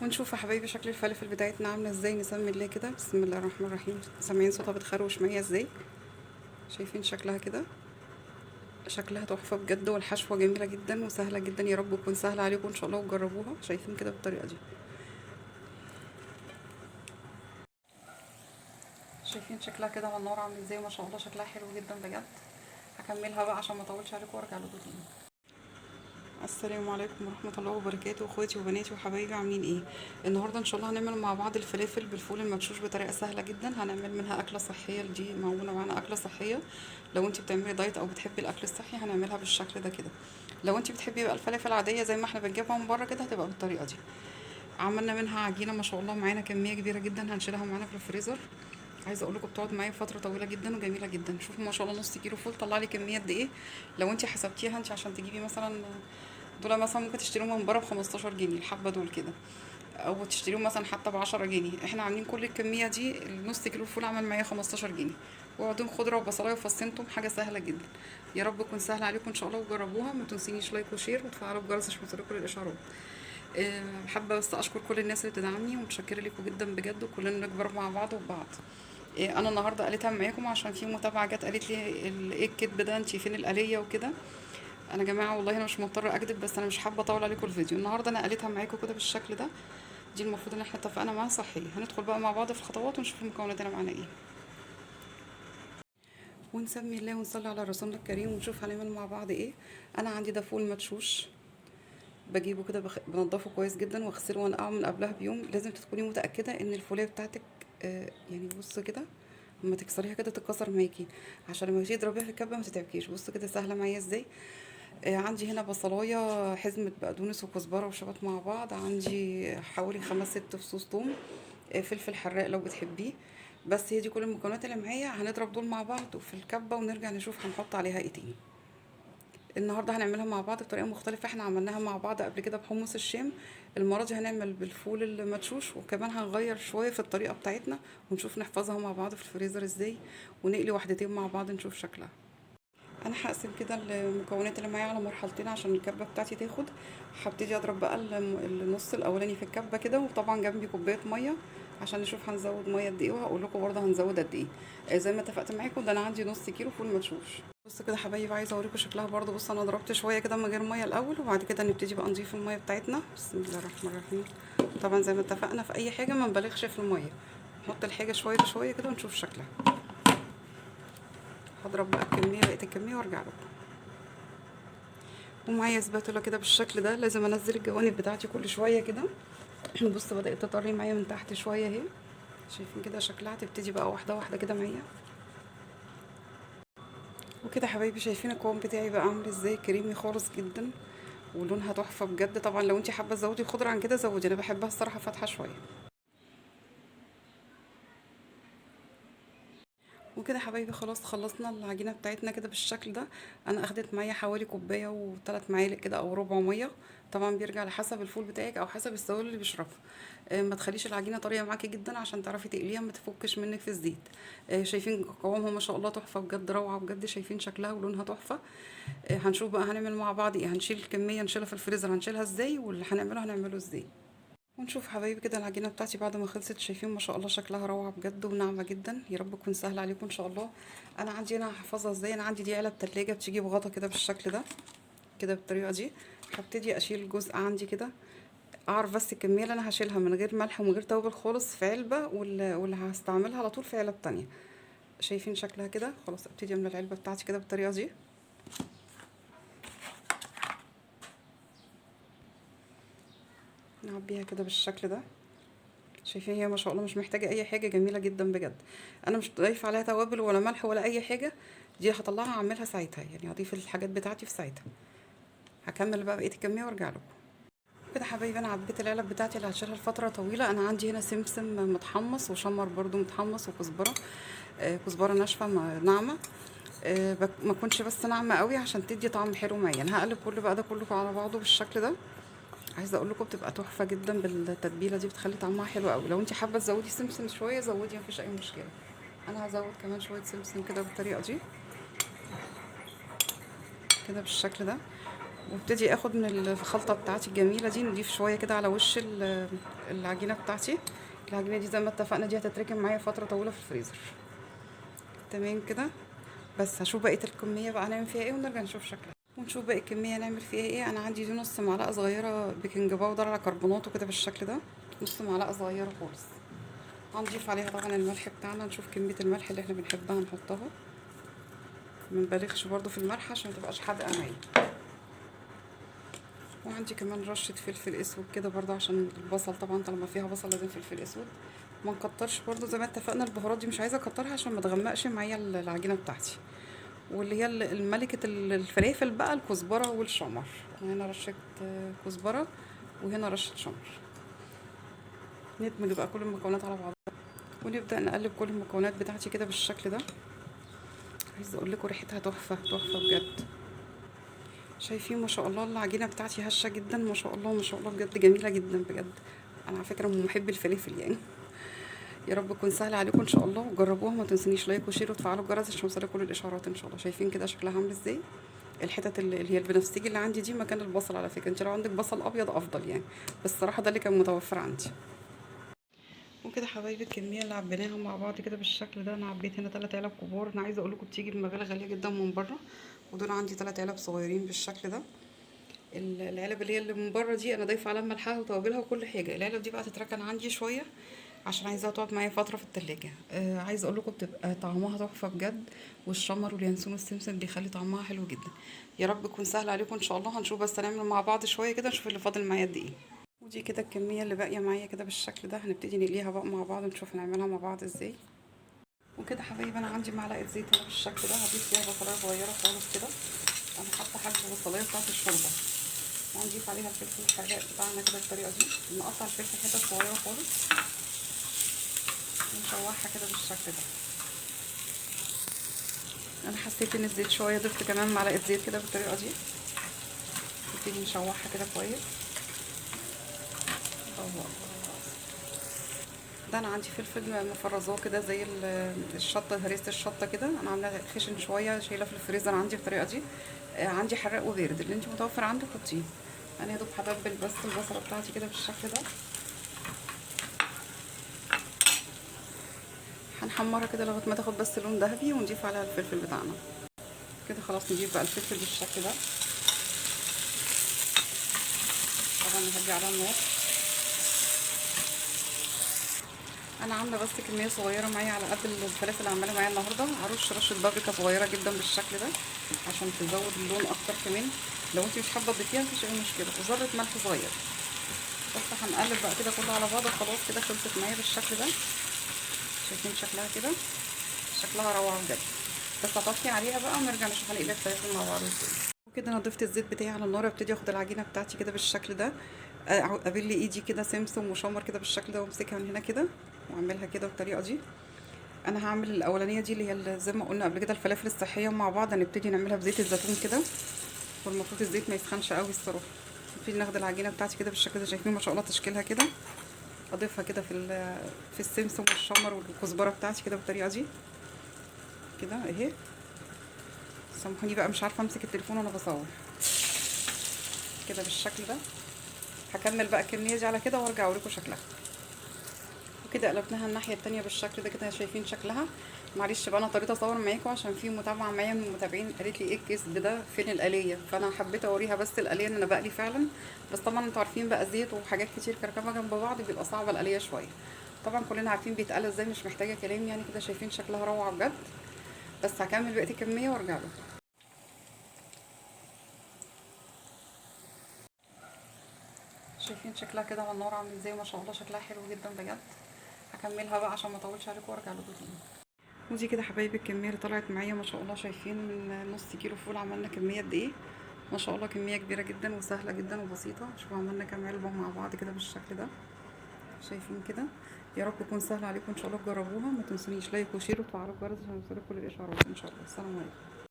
ونشوف يا حبايبي شكل الفلافل بتاعتنا عامله ازاي. نسمي الله كده، بسم الله الرحمن الرحيم. سامعين صوتها بتخروش معايا ازاي؟ شايفين شكلها كده؟ شكلها تحفه بجد، والحشوه جميله جدا وسهله جدا. يا رب تكون سهله عليكم ان شاء الله وتجربوها. شايفين كده بالطريقه دي؟ شايفين شكلها كده على النار عامل ازاي؟ ما شاء الله شكلها حلو جدا بجد. هكملها بقى عشان ما اطولش عليكم وارجع لكم تاني. السلام عليكم ورحمة الله وبركاته، اخواتي وبناتي وحبايبي، عاملين ايه؟ النهارده ان شاء الله هنعمل مع بعض الفلافل بالفول المدشوش بطريقة سهلة جدا. هنعمل منها اكلة صحية، دي معمولة معانا اكلة صحية. لو انت بتعملي دايت او بتحبي الاكل الصحي هنعملها بالشكل ده كده. لو انت بتحبي بقى الفلافل عادية زي ما احنا بنجيبها من بره كده هتبقى بالطريقة دي. عملنا منها عجينة ما شاء الله، معانا كمية كبيرة جدا هنشيلها معانا في الفريزر. عايزه اقول لكم بتقعد معايا فتره طويله جدا وجميله جدا. شوفوا ما شاء الله نص كيلو فول طلع لي كميه قد ايه. لو انت حسبتيها انت عشان تجيبي مثلا دول مثلا ممكن تشتريهم من بره ب 15 جنيه الحبه دول كده، او تشتريهم مثلا حتى ب 10 جنيه. احنا عاملين كل الكميه دي، النص كيلو فول عمل معايا 15 جنيه. وعندهم خضره وبصلايه وفصين توم، حاجه سهله جدا. يا رب تكون سهله عليكم ان شاء الله وجربوها. ما تنسينيش لايك وشير وتفعلوا الجرس عشان توصلكوا الاشعارات. حابه بس اشكر كل الناس اللي بتدعمني ومتشكره لكم جدا بجد، وكلنا نكبر مع بعض وببعض. انا النهارده قالتها معاكم عشان في متابعه جت قالت لي ايه الكدب ده، انت فين الآلية وكده. انا يا جماعه والله انا مش مضطره اكذب، بس انا مش حابه اطول عليكم الفيديو. النهارده انا قالتها معاكم كده بالشكل ده. دي المفروض ان احنا اتفقنا معاها صحيه. هندخل بقى مع بعض في الخطوات ونشوف المكونات اللي معانا ايه، ونسمي الله ونصلي على رسولنا الكريم ونشوف هنعمل مع بعض ايه. انا عندي ده فول مدشوش، بجيبه كده بنضفه كويس جدا واغسله وانقعه من قبلها بيوم. لازم تكوني متاكده ان الفوليه بتاعتك يعني بص كده، لما تكسريها كده تتكسر معاكي، عشان لما تيجي تضربيها في الكبه ما تتعبكيش. بص كده سهله معايا ازاي. عندي هنا بصلايه، حزمه بقدونس وكزبره وشبت مع بعض. عندي حوالي 5 6 فصوص توم. فلفل حراق لو بتحبيه. بس هي دي كل المكونات اللي معايا. هنضرب دول مع بعض في الكبه ونرجع نشوف هنحط عليها ايه تاني. النهارده هنعملها مع بعض بطريقه مختلفه. احنا عملناها مع بعض قبل كده بحمص الشام. المره دي هنعمل بالفول المدشوش، وكمان هنغير شويه في الطريقه بتاعتنا ونشوف نحفظها مع بعض في الفريزر ازاي، ونقلي واحدتين مع بعض نشوف شكلها. انا هقسم كده المكونات اللي معايا على مرحلتين عشان الكبه بتاعتي تاخد. هبتدي اضرب بقى النص الاولاني في الكبه كده، وطبعا جنبي كوبايه ميه عشان نشوف هنزود ميه قد ايه، وهقول لكم برضه هنزود قد ايه. زي ما اتفقت معاكم ده انا عندي نص كيلو فول مدشوش. بص كده حبايبي، عايزه اوريكم شكلها برضه. بص انا ضربت شويه كده من غير ميه الاول، وبعد كده نبتدي بقى نضيف الميه بتاعتنا. بسم الله الرحمن الرحيم. طبعا زي ما اتفقنا في اي حاجه ما نبالغش في الميه، نحط الحاجه شويه بشويه كده ونشوف شكلها. هضرب بقى الكميه بقيه الكميه وارجع لكم. ومعايا سباتولا كده بالشكل ده. لازم انزل الجوانب بتاعتي كل شويه كده. بص بدات تطري معايا من تحت شويه اهي. شايفين كده شكلها؟ تبتدي بقى واحده واحده كده معايا. وكده حبايبي شايفين القوام بتاعي بقى عامل ازاي؟ كريمي خالص جدا ولونها تحفه بجد. طبعا لو انت حابه تزودي الخضره عن كده زودي، انا بحبها الصراحه فاتحه شويه. وكده حبايبي خلاص خلصنا العجينه بتاعتنا كده بالشكل ده. انا اخدت معايا حوالي كوبايه وثلاث معالق كده او ربع ميه. طبعا بيرجع لحسب الفول بتاعك او حسب السوائل اللي بيشربها. ما تخليش العجينه طريه معاكي جدا عشان تعرفي تقليها ما تفكش منك في الزيت. شايفين قوامها ما شاء الله تحفه بجد، روعه بجد. شايفين شكلها ولونها تحفه. هنشوف بقى هنعمل مع بعض ايه. هنشيل الكميه نشيلها في الفريزر هنشيلها ازاي، واللي هنعمله ازاي. ونشوف حبايبي كده العجينه بتاعتي بعد ما خلصت. شايفين ما شاء الله شكلها روعه بجد وناعمه جدا. يا رب تكون سهله عليكم ان شاء الله. انا عندي هنا هحفظها ازاي. انا عندي دي علب تلاجة بتيجي بغطا كده بالشكل ده كده بالطريقه دي. هبتدي اشيل جزء عندي كده، اعرف بس الكميه اللي انا هشيلها من غير ملح ومن غير توابل خالص في علبه، واللي هستعملها على طول في علب تانية. شايفين شكلها كده؟ خلاص ابتدي املى العلبه بتاعتي كده بالطريقه دي. نعبيها كده بالشكل ده. شايفين هي ما شاء الله مش محتاجه اي حاجه، جميله جدا بجد. انا مش ضايفه عليها توابل ولا ملح ولا اي حاجه. دي هطلعها اعملها ساعتها، يعني هضيف الحاجات بتاعتي في ساعتها. هكمل بقى بقيه الكميه وارجع لكم. كده حبايبي انا عبيت العلب بتاعتي اللي هشيلها لفتره طويله. انا عندي هنا سمسم متحمص وشمر برضو متحمص وكزبره. كزبره ناشفه ناعمه. ما تكونش بس ناعمه قوي عشان تدي طعم حلو معايا. انا هقلب كل بقى ده كله على بعضه بالشكل ده. عايزه اقول لكم بتبقى تحفه جدا بالتتبيله دي، بتخلي طعمها حلو قوي. لو انت حابه تزودي سمسم شويه زودي، مفيش اي مشكله. انا هزود كمان شويه سمسم كده بالطريقه دي كده بالشكل ده. وابتدي اخد من الخلطه بتاعتي الجميله دي، نضيف شويه كده على وش العجينه بتاعتي. العجينه دي زي ما اتفقنا دي هتتركن معايا فتره طويله في الفريزر. تمام كده. بس هشوف بقيه الكميه بقى هنعمل فيها ايه ونرجع نشوف شكلها ونشوف باقي الكميه هنعمل فيها ايه. انا عندي دي نص معلقه صغيره بيكنج باودر على كربونات وكده بالشكل ده، نص معلقه صغيره خالص. هنضيف عليها طبعا الملح بتاعنا، نشوف كميه الملح اللي احنا بنحبها نحطها، منبالغش برضو في الملح عشان متبقاش حادقه معايا. وعندي كمان رشة فلفل اسود كده برضه عشان البصل، طبعا طالما فيها بصل لازم فلفل اسود. ما نكترش برضه زي ما اتفقنا، البهارات دي مش عايزه اكترها عشان ما تغمقش معايا العجينه بتاعتي. واللي هي الملكه الفلافل بقى الكزبره والشمر. هنا رشه كزبره وهنا رشه شمر. ندمج بقى كل المكونات على بعضها ونبدا نقلب كل المكونات بتاعتي كده بالشكل ده. عايزه اقول لكم ريحتها تحفه تحفه بجد. شايفين ما شاء الله العجينه بتاعتي هشه جدا، ما شاء الله ما شاء الله بجد جميله جدا بجد. انا على فكره من محب الفلافل يعني. يا رب تكون سهله عليكم ان شاء الله، وجربوها. ما تنسونيش لايك وشير وتفعلوا الجرس عشان يوصلكوا كل الاشعارات ان شاء الله. شايفين كده شكلها عامل ازاي؟ الحتت اللي هي البنفسجي اللي عندي دي مكان البصل، على فكره انت لو عندك بصل ابيض افضل يعني، بس الصراحه ده اللي كان متوفر عندي. وكده حبايبي الكميه اللي عبيناها مع بعض كده بالشكل ده، انا عبيت هنا 3 علب كبار. انا عايزه اقول لكم بتيجي بمبالغ غاليه جدا من بره، ودول عندي 3 علب صغيرين بالشكل ده. العلب اللي من بره دي انا ضايفه عليها ملحها وتوابلها وكل حاجه. العلب دي بقى تتركن عندي شويه عشان عايزاها تقعد معايا فتره في التلاجة. عايزه اقول لكم بتبقى طعمها تحفه بجد، والشمر واليانسون والسمسم بيخلي طعمها حلو جدا. يا رب تكون سهله عليكم ان شاء الله. هنشوف بس هنعمل مع بعض شويه كده، نشوف اللي فاضل معايا قد ايه. ودي كده الكميه اللي باقيه معايا كده بالشكل ده، هنبتدي نقليها بقى مع بعض ونشوف هنعملها مع بعض ازاي. وكده حبايبي انا عندي معلقه زيت هنا بالشكل ده، هضيف فيها بصلايه صغيره خالص كده. انا حاطه حجم البصلايه بتاعت الشوربه، وهنضيف عليها الفلفل الحراق بتاعنا كده بالطريقه دي. نقطع الفلفل حتت صغيره خالص ونشوحها كده بالشكل ده. انا حسيت ان الزيت شويه، ضفت كمان معلقه زيت كده بالطريقه دي. نبتدي نشوحها كده كويس. ده انا عندي فلفل مفرزاه كده زي الشطه، هريسه الشطه كده، انا عاملاها خشن شويه شايله في الفريزر عندي بالطريقه دي. عندي حراق وبارد، اللي انت متوفر عندك حطيه. انا يا دوب هتبل بس البصله بتاعتي كده بالشكل ده. هنحمرها كده لغايه ما تاخد بس لون ذهبي، ونضيف عليها الفلفل بتاعنا كده. خلاص نضيف بقى الفلفل بالشكل ده. طبعا نهدي على النار. انا عامله بس كميه صغيره معايا على قد الفلافل اللي عاملاها معايا النهارده. هرش رشه بابريكا صغيره جدا بالشكل ده عشان تزود اللون اكتر كمان. لو انت مش حابه تضيفيها مفيش اي مشكله، وذره ملح صغير بس. هنقلب بقى كده كله على بعضه. خلاص كده خلصت معايا بالشكل ده. شايفين شكلها كده؟ شكلها روعه بجد. بس هطفي عليها بقى ونرجع نشوف هنقلب الفلافل مع بعض ازاي. وكده انا ضفت الزيت بتاعي على النار، ابتدي اخد العجينه بتاعتي كده بالشكل ده. ابل ايدي كده سمسم وشمر كده بالشكل ده، وامسكها من هنا كده واعملها كده بالطريقه دي. انا هعمل الاولانيه دي اللي هي زي ما قلنا قبل كده الفلافل الصحيه مع بعض. هنبتدي نعملها بزيت الزيتون كده، والمفروض الزيت ما يسخنش قوي الصراحه. نبتدي ناخد العجينه بتاعتي كده بالشكل ده. شايفين ما شاء الله تشكيلها كده. اضيفها كده في السمسم والشمر والكزبره بتاعتي كده بالطريقه دي كده اهي. سامحوني بقى مش عارفه امسك التليفون وانا بصور كده بالشكل ده. هكمل بقى الكميه دي على كده وارجع اوريكم شكلها. وكده قلبناها الناحيه التانية بالشكل ده كده. شايفين شكلها؟ معلش بقى انا اضطريت اصور معاكم عشان في متابعه معايا من المتابعين قالت لي ايه الكيس ده، فين الآلية؟ فانا حبيت اوريها بس الآلية ان انا بقلي فعلا. بس طبعا انتوا عارفين بقى زيت وحاجات كتير كركبه جنب بعض بيبقى صعبه الآلية شويه. طبعا كلنا عارفين بيتقلى ازاي، مش محتاجه كلام يعني. كده شايفين شكلها روعه بجد. بس هكمل بقيه الكميه وارجع له. شايفين شكلها كده على النار عامل ازاي؟ ما شاء الله شكلها حلو جدا بجد. هكملها بقى عشان ما اطولش عليكم وارجع لكم تاني. ودي كده حبايبي الكميه اللي طلعت معايا ما شاء الله. شايفين من نص كيلو فول عملنا كميه قد ايه؟ ما شاء الله كميه كبيره جدا وسهله جدا وبسيطه. شوفوا عملنا كام علبه مع بعض كده بالشكل ده. شايفين كده؟ يا رب تكون سهله عليكم ان شاء الله. تجربوها. ما تنسونيش لايك وشير وتفعلوا الجرس عشان يوصلكوا كل الاشعارات ان شاء الله. السلام عليكم.